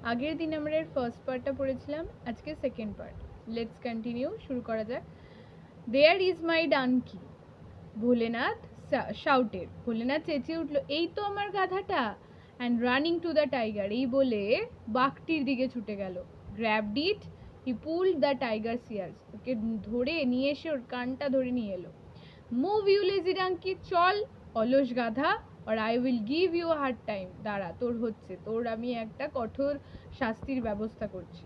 আগের দিন আমরা এর ফার্স্ট পার্টটা পড়েছিলাম, আজকে সেকেন্ড পার্ট। লেটস কন্টিনিউ, শুরু করা যাক। There is my donkey, Bholenath shouted. Bholenath চেঁচিয়ে উঠল, এই তো আমার গাধাটা। And running to the tiger, এই বলে বাঘটির দিকে ছুটে গেল। Grabbed it, he pulled the tiger's ears, ওকে ধরে নিয়ে এসে ওর কানটা ধরে নিয়ে এলো। মুভ ইউ লেজি ডাঙ্কি, চল অলস গাধা, আর I will give you hard time, দাঁড়া তোর হচ্ছে, তোর আমি একটা কঠোর শাস্তির ব্যবস্থা করছি।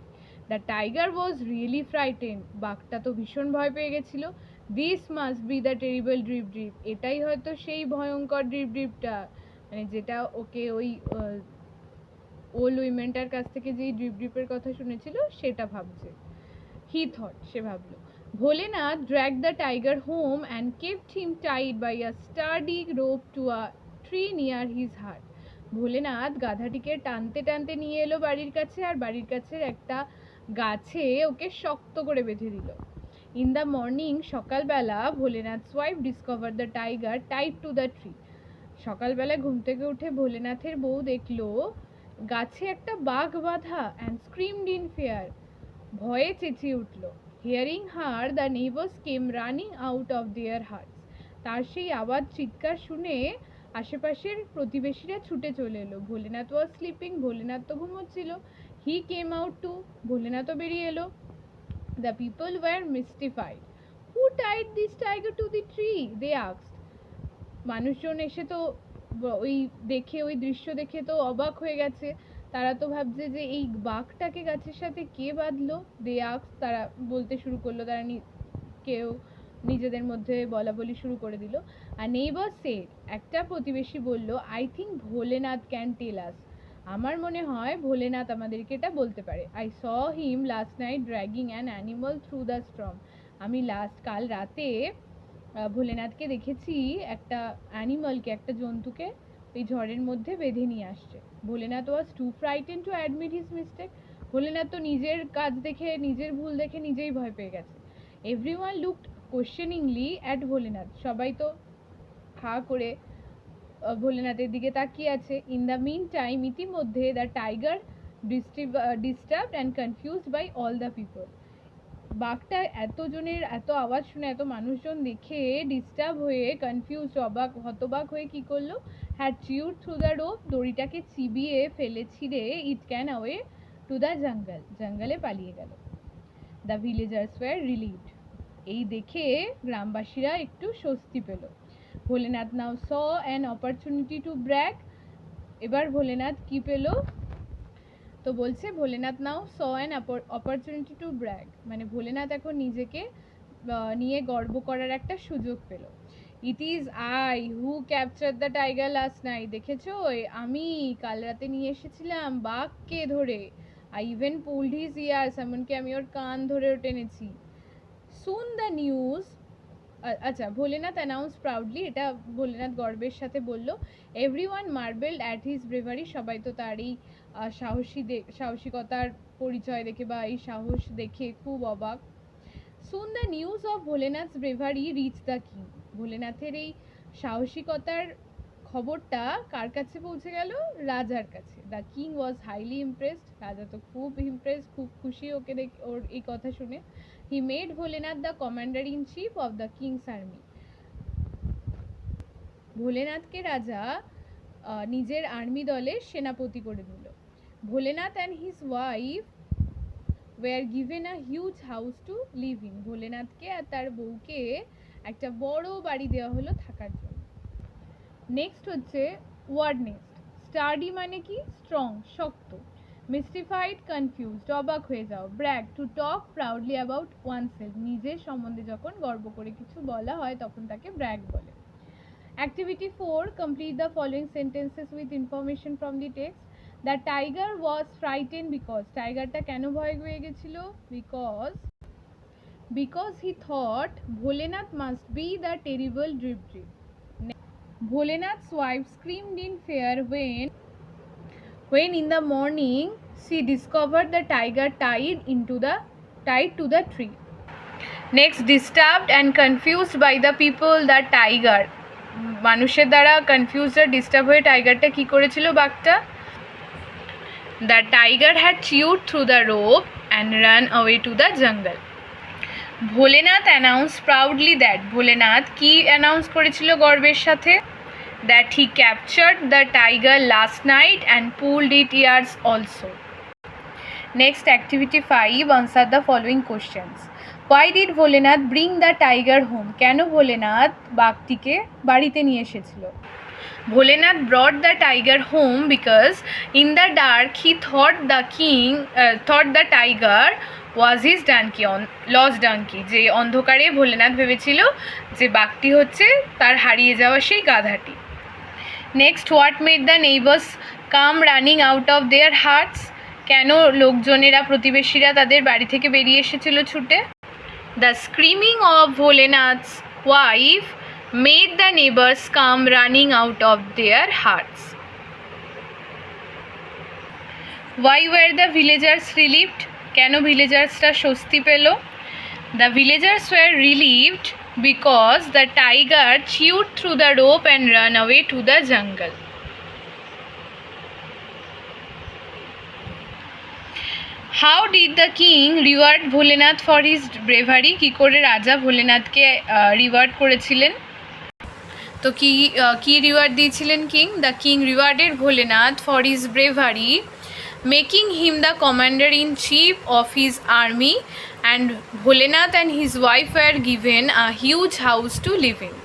The tiger was really frighten, বাঘটা তো ভীষণ ভয় পেয়ে গেছিল। This must be the terrible drip drip, এটাই হয়তো সেই ভয়ঙ্কর ড্রিপ ড্রিপটা, মানে যেটা ওকে ওই ওল্ড উইমেনটার কাছ থেকে যেই ড্রিপ ড্রিপের কথা শুনেছিল সেটা ভাবছে। হি থট, সে ভাবলো। Bholenath dragged the tiger home and kept him tied by a sturdy rope to a tree near his hut. Bholenath গাধাটিকে টানতে টানতে নিয়ে এলো বাড়ির কাছে, আর বাড়ির কাছের একটা গাছে ওকে শক্ত করে বেঁধে দিল। ইন দ্য মর্নিং, সকালবেলা, ভোলেনাথ's wife discovered the tiger tied to the tree. সকালবেলা ঘুম থেকে উঠে ভোলেনাথের বউ দেখলো গাছে একটা বাঘ বাঁধা, and screamed in fear, ভয়ে চেঁচিয়ে উঠল। Hearing her, the neighbours came running out of their hearts, তার সেই আওয়াজ চিৎকার শুনে আশেপাশের প্রতিবেশীরা ছুটে চলে এলো। ভোলেনাথ ওয়াজ স্লিপিং, ভোলেনাথ তো ঘুমোচ্ছিল। হি কেম আউট টু, ভোলেনাথও বেরিয়ে এলো। The people were mystified. Who tied this tiger to the tree, they asked. মানুষজন এসে তো ওই দেখে, ওই দৃশ্য দেখে তো অবাক হয়ে গেছে। তারা তো ভাবছে যে এই বাঘটাকে গাছের সাথে কে বাঁধলো। দে আস্কড, তারা বলতে শুরু করলো, তারা কেউ নিজেদের মধ্যে বলা বলি শুরু করে দিল। আর নেইবার সেড, একটা প্রতিবেশী বলল, I think Bholenath can tell us, আমার মনে হয় ভোলেনাথ আমাদেরকে এটা বলতে পারে। I saw him last night dragging an animal through the storm, আমি কাল রাতে ভোলেনাথকে দেখেছি একটা অ্যানিমালকে, একটা জন্তুকে এই ঝড়ের মধ্যে বেঁধে নিয়ে আসছে। Bholenath was too frightened to admit his mistake, Bholenath তো নিজের কাজ দেখে, নিজের ভুল দেখে নিজেই ভয় পেয়ে গেছে। Everyone looked questioningly at Bholenath, সবাই তো হা করে ভোলেনাথের দিকে তাকিয়ে আছে। ইন দ্য মিন টাইম, ইতিমধ্যে the tiger disturbed and confused by all the people, বাঘটা এতজনের এত আওয়াজ শুনে, এত মানুষজন দেখে ডিস্টার্ব হয়ে, কনফিউজ, অবাক, হতবাক হয়ে কি করলো, had chewed through the rope, দড়িটাকে চিবিয়ে ফেলে ছিঁড়ে, it ran away to the jungle, জঙ্গলে পালিয়ে গেল। দ্য ভিলেজার্স ওয়ার রিলিভড, এই দেখে গ্রামবাসীরা একটু স্বস্তি পেল। Bholenath now saw an opportunity to brag, এবার ভোলেনাথ কি পেল, তো বলছে Bholenath now saw an opportunity to brag, মানে ভোলেনাথ এখন নিজেকে নিয়ে গর্ব করার একটা সুযোগ পেল। It is I who capture the tiger last night, দেখেছো আমি কাল রাতে নিয়ে এসেছিলাম বাঘকে ধরে। I even pulled his years, এমনকি আমি ওর কান ধরে টেনেছি। সুন দ্য নিউজ, আচ্ছা, ভোলেনাথ অ্যানাউন্স প্রাউডলি, এটা ভোলেনাথ গর্বের সাথে বলল। এভরিওয়ান মার্বেলড অ্যাট হিজ ব্রেভারি, সবাই তো তার এই সাহসিকতার পরিচয় দেখে বা এই সাহস দেখে খুব অবাক। Soon the news of Bholenath's bravery reach the king, ভোলেনাথের এই সাহসিকতার খবরটা কার কাছে পৌঁছে গেল, রাজার কাছে। The king was highly impressed, রাজা তো খুব ইমপ্রেসড, খুব খুশি ওকে দেখে, ওর এই কথা শুনে। He made Bholenath the commander in chief of the king's army, ভোলেনাথকে রাজা নিজের আর্মি দলের সেনাপতি করে দিল। Bholenath and his wife were given a huge house to live in, ভোলেনাথকে আর তার বউকে একটা বড় বাড়ি দেওয়া হলো থাকার জন্য। নেক্সট হচ্ছে ওয়ার্ড নেক্সট। স্টার্ডি মানে কি, স্ট্রং, শক্ত। মিস্টিফাইড, কনফিউজড, অবাক হয়ে যাও। Brag, to talk proudly about oneself, নিজের সম্বন্ধে যখন গর্ব করে কিছু বলা হয় তখন তাকে ব্র্যাগ বলে। Activity 4, complete the following sentences with information from the text. The tiger was frightened because, টাইগারটা কেন ভয় পেয়ে গেছিল, because he thought Bholenath must be the terrible drip drip. Bholenath's wife screamed in fear when in the morning she discovered the tiger tied to the tree. Next, disturbed and confused by the people, the tiger, মানুষের দ্বারা confused আর disturb হয়ে টাইগারটা কি করেছিল, বাঘটা The tiger had chewed through the rope and run away to the jungle. Bholenath announced proudly that Bholenath কি announce করেছিল গর্বের সাথে? That he captured the tiger last night and pulled its ears also. Next, activity 5, answer the following questions. Why did Bholenath bring the tiger home? কেন ভোলেনাথ বাঘটিকে বাড়িতে নিয়ে এসেছিল? Bholenath brought the tiger home because in the dark he thought the tiger was his donkey, lost donkey. যে অন্ধকারে ভোলেনাথ ভেবেছিল যে বাঘটি হচ্ছে তার হারিয়ে যাওয়া সেই গাধাটি। Next, what made the neighbours come running out of their hearts? কেন লোকজনেরা প্রতিবেশীরা তাদের বাড়ি থেকে বেরিয়ে এসেছিল ছুটে? The screaming of Bholenath's wife made the neighbours come running out of their hearts. Why were the villagers relieved? কেন ভিলেজার্সরা স্বস্তি পেল? The villagers were relieved because the tiger chewed through the rope and ran away to the jungle. How did the king reward Bholenath for his bravery? কী করে রাজা ভোলেনাথকে reward করেছিলেন? তো কি রিওয়ার্ড দিয়েছিলেন king? The king rewarded Bholenath for his bravery, making him the commander-in-chief of his army, and Bholenath and his wife were given a huge house to live in.